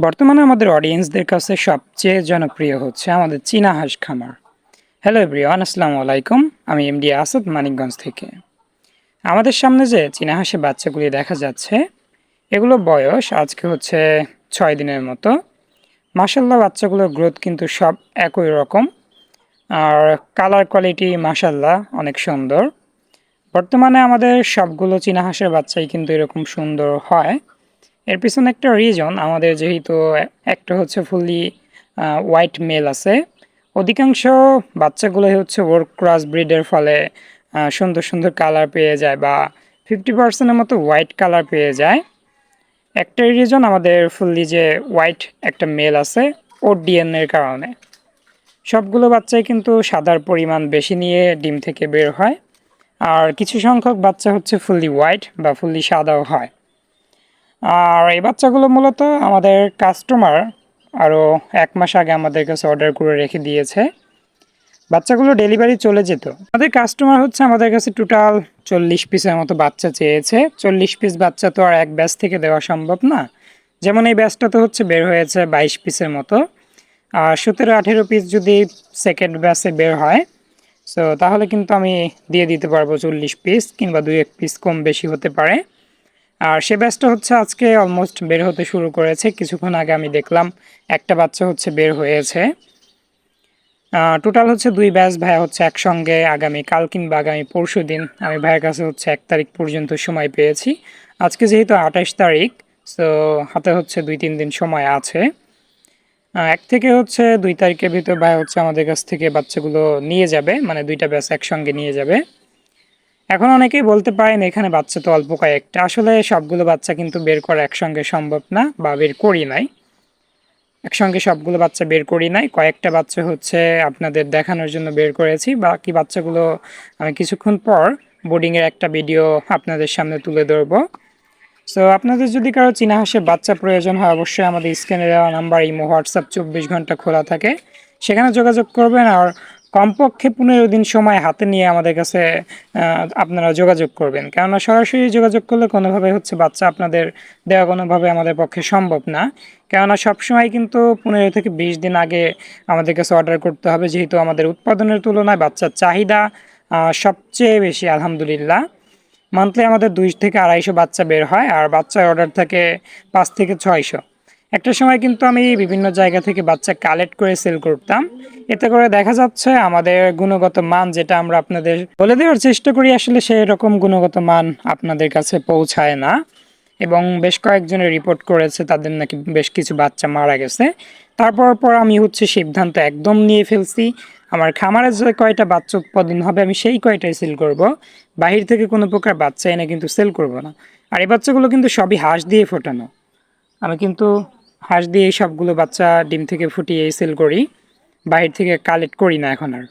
বর্তমানে আমাদের অডিয়েন্সদের কাছে সবচেয়ে জনপ্রিয় হচ্ছে আমাদের চীনা হাঁস খামার। হ্যালো এভরিওয়ান, আসসালামু আলাইকুম। আমি এমডি আসাদ, মানিকগঞ্জ থেকে। আমাদের সামনে যে চীনা হাঁসের বাচ্চাগুলি দেখা যাচ্ছে, এগুলো বয়স আজকে হচ্ছে 6 দিনের মতো। মাশাল্লাহ, বাচ্চাগুলোর গ্রোথ কিন্তু সব একই রকম, আর কালার কোয়ালিটি মাশাল্লাহ অনেক সুন্দর। বর্তমানে আমাদের সবগুলো চীনা হাঁসের বাচ্চাই কিন্তু এরকম সুন্দর হয়। এর পিছনে একটা রিজন, আমাদের যেহেতু একটা হচ্ছে ফুললি হোয়াইট মেল আছে, অধিকাংশ বাচ্চাগুলোই হচ্ছে ওর ক্রস ব্রিডের ফলে সুন্দর সুন্দর কালার পেয়ে যায়, বা 50%-এর মতো হোয়াইট কালার পেয়ে যায়। একটা রিজন আমাদের ফুললি যে হোয়াইট একটা মেল আছে ওর ডিএনএর কারণে সবগুলো বাচ্চাই কিন্তু সাদার পরিমাণ বেশি নিয়ে ডিম থেকে বের হয়, আর কিছু সংখ্যক বাচ্চা হচ্ছে ফুললি হোয়াইট বা ফুললি সাদাও হয়। আর এই বাচ্চাগুলো মূলত আমাদের কাস্টমার আরও 1 মাস আগে আমাদের কাছে অর্ডার করে রেখে দিয়েছে। বাচ্চাগুলো ডেলিভারি চলে যেত। আমাদের কাস্টমার হচ্ছে আমাদের কাছে টোটাল 40 পিসের মতো বাচ্চা চেয়েছে। 40 পিস বাচ্চা তো আর এক ব্যাচ থেকে দেওয়া সম্ভব না। যেমন এই ব্যাচটা তো হচ্ছে বের হয়েছে 22 পিসের মতো, আর 17-18 পিস যদি সেকেন্ড ব্যাচে বের হয়, সো তাহলে কিন্তু আমি দিয়ে দিতে পারবো 40 পিস, কিংবা 2-1 পিস কম বেশি হতে পারে। আর সে ব্যাচটা হচ্ছে আজকে অলমোস্ট বের হতে শুরু করেছে। কিছুক্ষণ আগে আমি দেখলাম একটা বাচ্চা হচ্ছে বের হয়েছে। টোটাল হচ্ছে 2 ব্যাচ ভাইয়া হচ্ছে একসঙ্গে আগামী কাল কিংবা আগামী পরশু দিন, আমি ভাইয়ের কাছে হচ্ছে 1 তারিখ পর্যন্ত সময় পেয়েছি। আজকে যেহেতু 28 তারিখ, সো হাতে হচ্ছে 2-3 দিন সময় আছে। 1 থেকে হচ্ছে 2 তারিখের ভিতর ভাই হচ্ছে আমাদের কাছ থেকে বাচ্চাগুলো নিয়ে যাবে, মানে 2টা ব্যাচ একসঙ্গে নিয়ে যাবে। এখন অনেকেই বলতে পারেন এখানে বাচ্চা তো অল্প কয়েকটা, আসলে সবগুলো বাচ্চা কিন্তু বের করা একসঙ্গে সম্ভব না, বা বের করি নাই একসঙ্গে সবগুলো বাচ্চা বের করি নাই। কয়েকটা বাচ্চা হচ্ছে আপনাদের দেখানোর জন্য বের করেছি, বাকি বাচ্চাগুলো আমি কিছুক্ষণ পর বোর্ডিংয়ের একটা ভিডিও আপনাদের সামনে তুলে ধরবো। সো আপনাদের যদি কারো চীনা হাঁসের বাচ্চা প্রয়োজন হয়, অবশ্যই আমাদের স্ক্রিনে দেওয়া নাম্বার, ইমো, হোয়াটসঅ্যাপ 24 ঘন্টা খোলা থাকে, সেখানে যোগাযোগ করবেন। আর কমপক্ষে 15 দিন সময় হাতে নিয়ে আমাদের কাছে আপনারা যোগাযোগ করবেন, কেননা সরাসরি যোগাযোগ করলে কোনোভাবে হচ্ছে বাচ্চা আপনাদের দেওয়া কোনোভাবে আমাদের পক্ষে সম্ভব না। কেননা সবসময় কিন্তু 15 থেকে 20 দিন আগে আমাদের কাছে অর্ডার করতে হবে, যেহেতু আমাদের উৎপাদনের তুলনায় বাচ্চার চাহিদা সবচেয়ে বেশি আলহামদুলিল্লাহ। মান্থলি আমাদের 200 থেকে 250 বাচ্চা বের হয়, আর বাচ্চার অর্ডার থাকে 5 থেকে 600। একটা সময় কিন্তু আমি বিভিন্ন জায়গা থেকে বাচ্চা কালেক্ট করে সেল করতাম। এতে করে দেখা যাচ্ছে আমাদের গুণগত মান, যেটা আমরা আপনাদের বলে দেওয়ার চেষ্টা করি, আসলে সেই রকম গুণগত মান আপনাদের কাছে পৌঁছায় না। এবং বেশ কয়েকজনের রিপোর্ট করেছে তাদের নাকি বেশ কিছু বাচ্চা মারা গেছে। তারপর আমি হচ্ছে সিদ্ধান্ত একদম নিয়ে ফেলছি, আমার খামারে যে কয়টা বাচ্চা উৎপাদন হবে আমি সেই কয়টাই সেল করব। বাহির থেকে কোনো প্রকার বাচ্চা এনে কিন্তু সেল করব না। আর এই বাচ্চাগুলো কিন্তু সবই হাঁস দিয়ে ফোটানো। আমি কিন্তু হাঁস দিয়ে সবগুলো বাচ্চা ডিম থেকে ফুটিয়ে সেল করি, বাহির থেকে কালেক্ট করি না এখন আর।